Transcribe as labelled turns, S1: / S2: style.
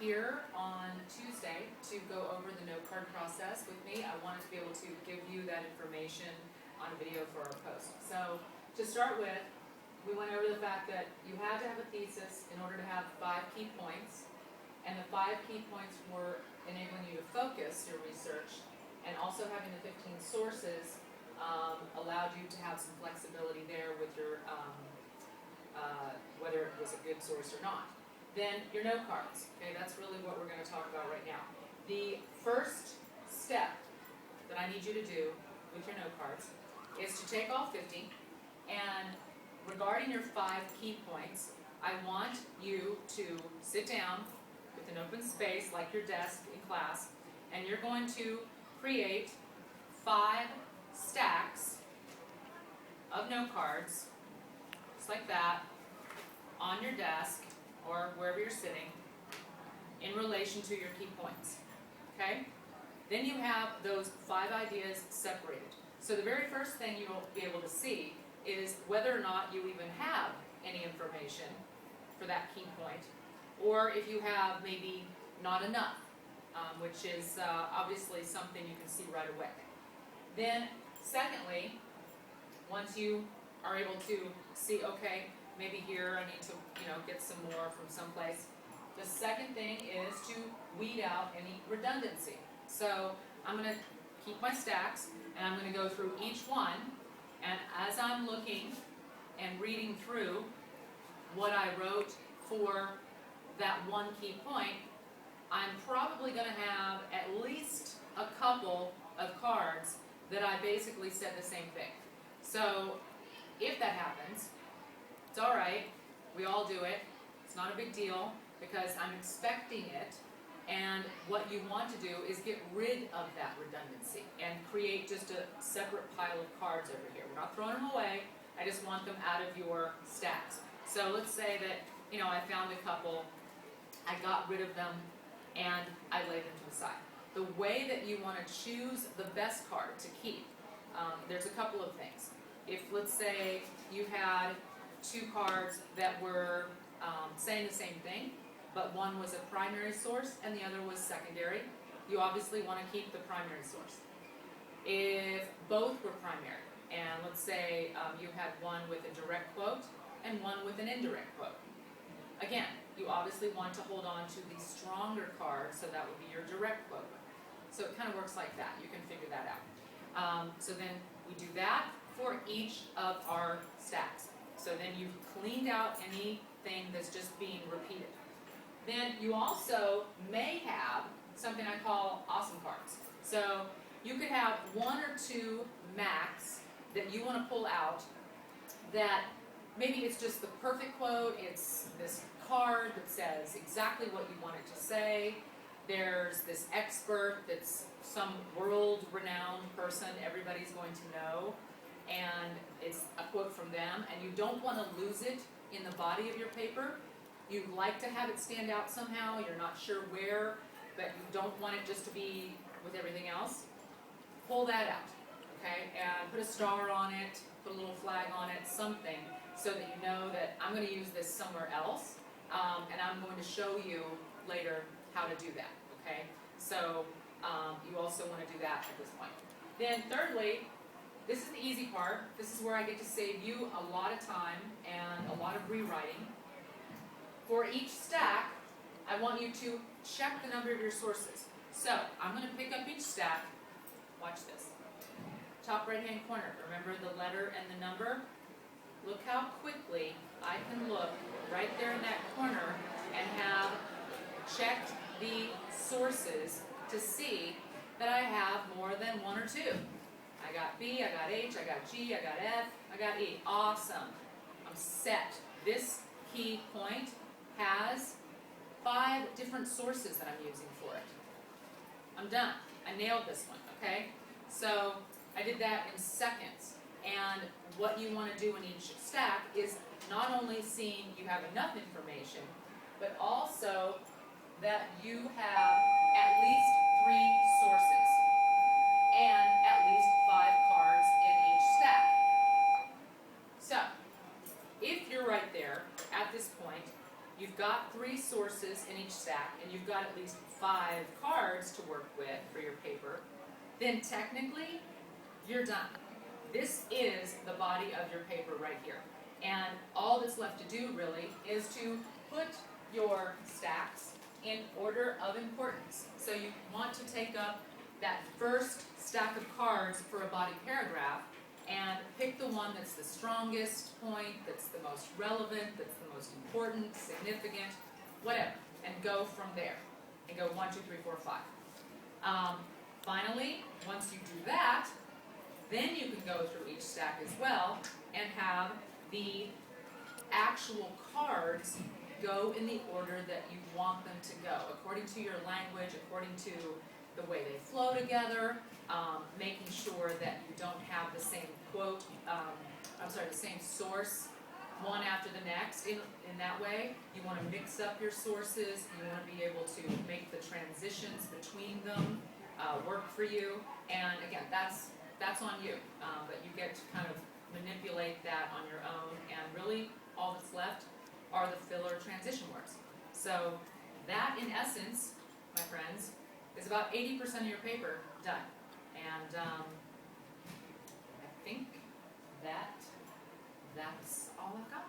S1: here on Tuesday to go over the note card process with me. I wanted to be able to give you that information on video for our post. So to start with, we went over the fact that you had to have a thesis in order to have 5 key points, and the 5 key points were enabling you to focus your research, and also having the 15 sources allowed you to have some flexibility there with your whether it was a good source or not. Then your note cards. Okay, that's really what we're going to talk about right now. The first step that I need you to do with your note cards is to take all 50, and regarding your 5 key points, I want you to sit down with an open space like your desk in class, and you're going to create 5 stacks of note cards, just like that, on your desk or wherever you're sitting, in relation to your key points. Okay? Then you have those 5 ideas separated. So the very first thing you'll be able to see is whether or not you even have any information for that key point, or if you have maybe not enough, which is obviously something you can see right away. Then, secondly, once you are able to see, okay, maybe here I need to, get some more from someplace. The second thing is to weed out any redundancy. So I'm going to keep my stacks, and I'm going to go through each one, and as I'm looking and reading through what I wrote for that one key point, I'm probably going to have at least a couple of cards that I basically said the same thing. So if that happens, it's all right. We all do it. It's not a big deal because I'm expecting it. And what you want to do is get rid of that redundancy and create just a separate pile of cards over here. We're not throwing them away. I just want them out of your stacks. So let's say that, I found a couple, I got rid of them, and I laid them to the side. The way that you want to choose the best card to keep, there's a couple of things. If, let's say, you had 2 cards that were saying the same thing, but one was a primary source and the other was secondary, you obviously want to keep the primary source. If both were primary, and let's say you had one with a direct quote and one with an indirect quote, again, you obviously want to hold on to the stronger card, so that would be your direct quote. So it kind of works like that. You can figure that out. So then we do that for each of our stacks. So then you've cleaned out anything that's just being repeated. Then you also may have something I call awesome cards. So you could have 1 or 2 max that you want to pull out that maybe it's just the perfect quote. It's this card that says exactly what you want it to say. There's this expert that's some world-renowned person everybody's going to know, and it's a quote from them, and you don't want to lose it in the body of your paper. You'd like to have it stand out somehow. You're not sure where, but you don't want it just to be with everything else. Pull that out, okay, and put a star on it, put a little flag on it, something, so that you know that I'm going to use this somewhere else, and I'm going to show you later how to do that, okay? So you also want to do that at this point. Then thirdly, this is the easy part. This is where I get to save you a lot of time and a lot of rewriting. For each stack, I want you to check the number of your sources. So I'm going to pick up each stack. Watch this. Top right-hand corner, remember the letter and the number? Look how quickly I can look right there in that corner and have checked the sources to see that I have more than 1 or 2. I got B, I got H, I got G, I got F, I got E. Awesome. I'm set. This key point has 5 different sources that I'm using for it. I'm done. I nailed this one, okay? So I did that in seconds. And what you want to do in each stack is not only seeing you have enough information, but also that you have at least 3 sources and at least 5 cards in each stack. So if you're right there at this point, you've got 3 sources in each stack, and you've got at least 5 cards to work with for your paper, then technically, you're done. This is the body of your paper right here. And all that's left to do really is to put your stacks in order of importance. So you want to take up that first stack of cards for a body paragraph and pick the one that's the strongest point, that's the most relevant, that's the most important, significant, whatever, and go from there. And go 1, 2, 3, 4, 5. Finally, once you do that, then you can go through each stack as well and have the actual cards go in the order that you want them to go, according to your language, according to the way they flow together, making sure that you don't have the same quote, the same source one after the next. In that way, you want to mix up your sources, you want to be able to make the transitions between them work for you, and again, that's on you, but you get to kind of manipulate that on your own, and really all that's left are the filler transition words. So that, in essence, my friends, is about 80% of your paper done. And I think that's all I've got.